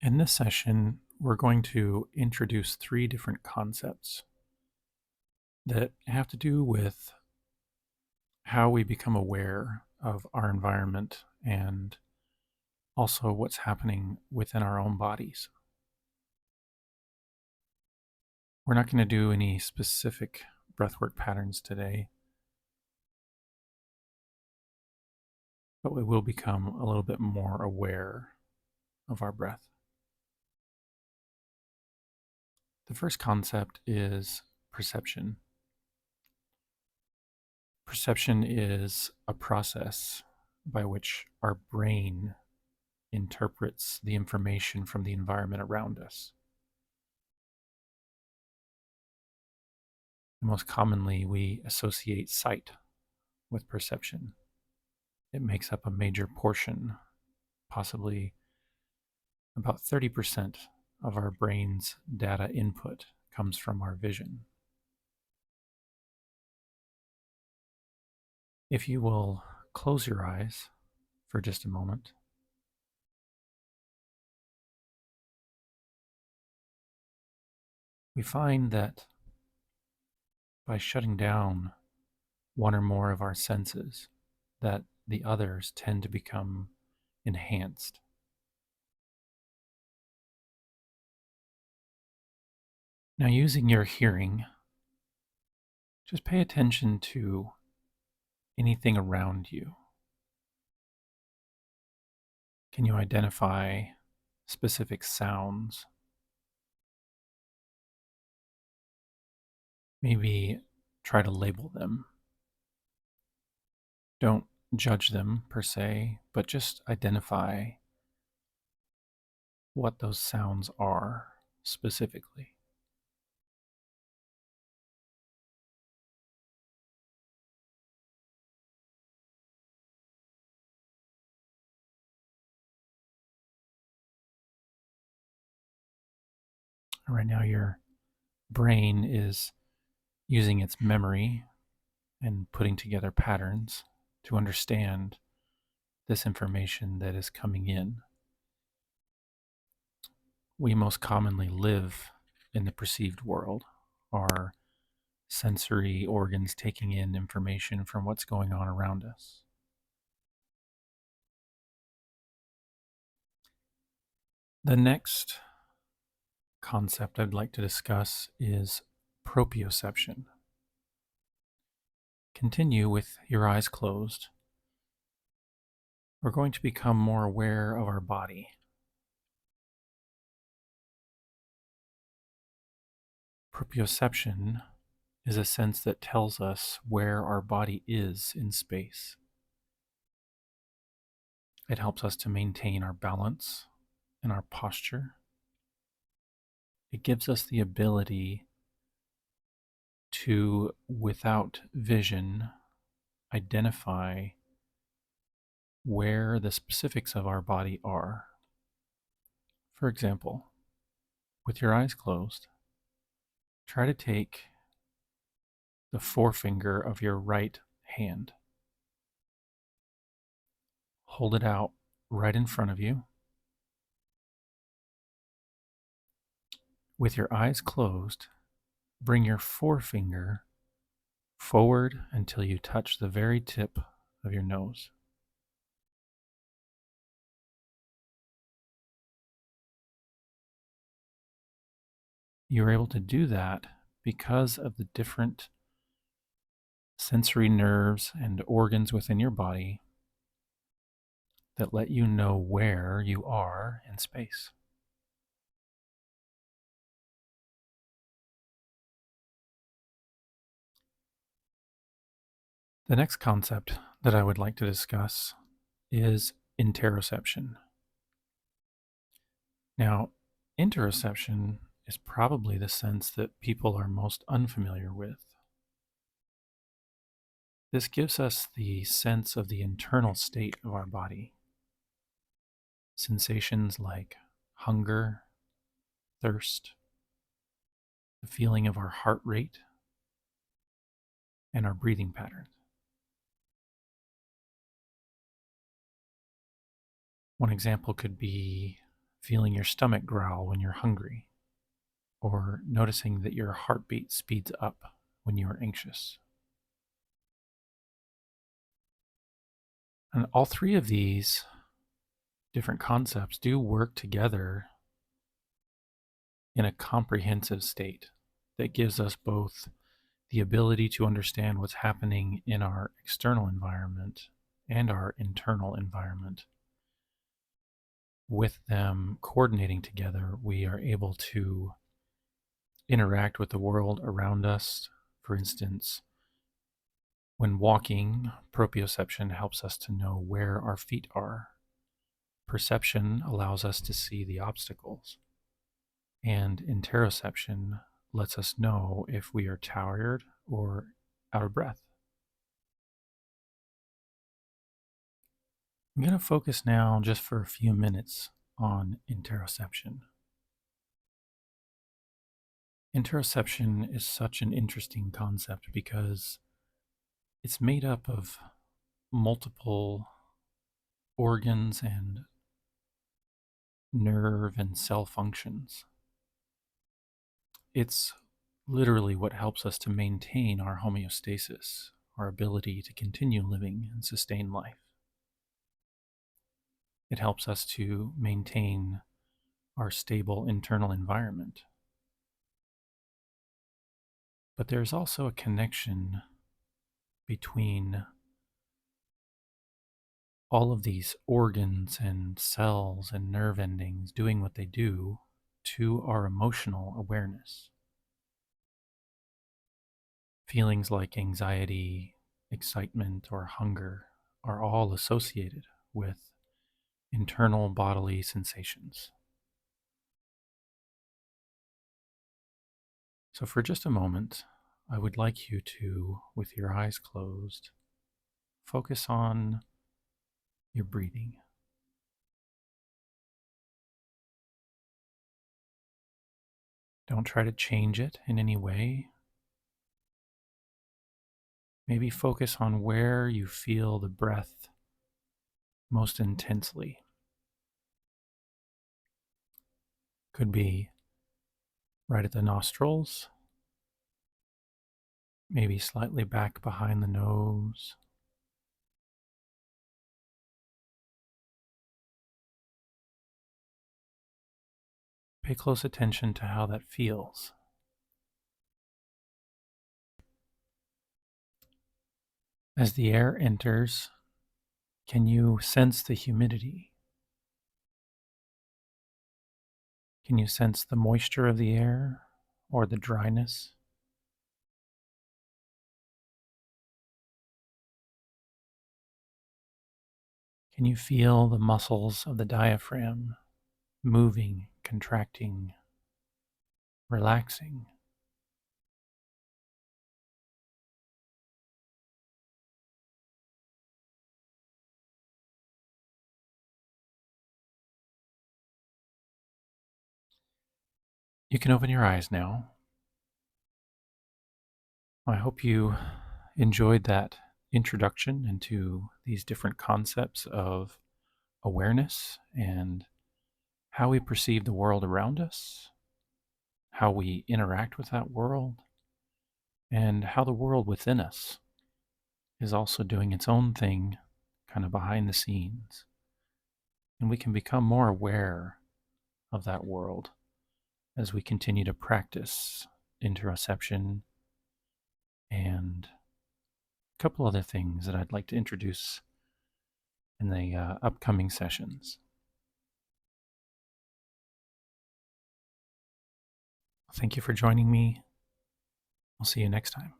In this session, we're going to introduce three different concepts that have to do with how we become aware of our environment and also what's happening within our own bodies. We're not going to do any specific breathwork patterns today, but we will become a little bit more aware of our breath. The first concept is perception. Perception is a process by which our brain interprets the information from the environment around us. Most commonly, we associate sight with perception. It makes up a major portion, possibly about 30% of our brain's data input comes from our vision. If you will close your eyes for just a moment, we find that by shutting down one or more of our senses, that the others tend to become enhanced. Now, using your hearing, just pay attention to anything around you. Can you identify specific sounds? Maybe try to label them. Don't judge them per se, but just identify what those sounds are specifically. Right now, your brain is using its memory and putting together patterns to understand this information that is coming in. We most commonly live in the perceived world, our sensory organs taking in information from what's going on around us. The next concept I'd like to discuss is proprioception. Continue with your eyes closed. We're going to become more aware of our body. Proprioception is a sense that tells us where our body is in space. It helps us to maintain our balance and our posture. It gives us the ability to, without vision, identify where the specifics of our body are. For example, with your eyes closed, try to take the forefinger of your right hand, hold it out right in front of you. With your eyes closed, bring your forefinger forward until you touch the very tip of your nose. You're able to do that because of the different sensory nerves and organs within your body that let you know where you are in space. The next concept that I would like to discuss is interoception. Now, interoception is probably the sense that people are most unfamiliar with. This gives us the sense of the internal state of our body. Sensations like hunger, thirst, the feeling of our heart rate, and our breathing patterns. One example could be feeling your stomach growl when you're hungry, or noticing that your heartbeat speeds up when you are anxious. And all three of these different concepts do work together in a comprehensive state that gives us both the ability to understand what's happening in our external environment and our internal environment. With them coordinating together, we are able to interact with the world around us. For instance, when walking, proprioception helps us to know where our feet are. Perception allows us to see the obstacles. And interoception lets us know if we are tired or out of breath. I'm going to focus now just for a few minutes on interoception. Interoception is such an interesting concept because it's made up of multiple organs and nerve and cell functions. It's literally what helps us to maintain our homeostasis, our ability to continue living and sustain life. It helps us to maintain our stable internal environment. But there's also a connection between all of these organs and cells and nerve endings doing what they do to our emotional awareness. Feelings like anxiety, excitement, or hunger are all associated with internal bodily sensations. So, for just a moment, I would like you to, with your eyes closed, focus on your breathing. Don't try to change it in any way. Maybe focus on where you feel the breath most intensely. Could be right at the nostrils, maybe slightly back behind the nose. Pay close attention to how that feels. As the air enters, can you sense the humidity? Can you sense the moisture of the air or the dryness? Can you feel the muscles of the diaphragm moving, contracting, relaxing? You can open your eyes now. I hope you enjoyed that introduction into these different concepts of awareness and how we perceive the world around us, how we interact with that world, and how the world within us is also doing its own thing kind of behind the scenes. And we can become more aware of that world as we continue to practice interoception and a couple other things that I'd like to introduce in the upcoming sessions. Thank you for joining me. I'll see you next time.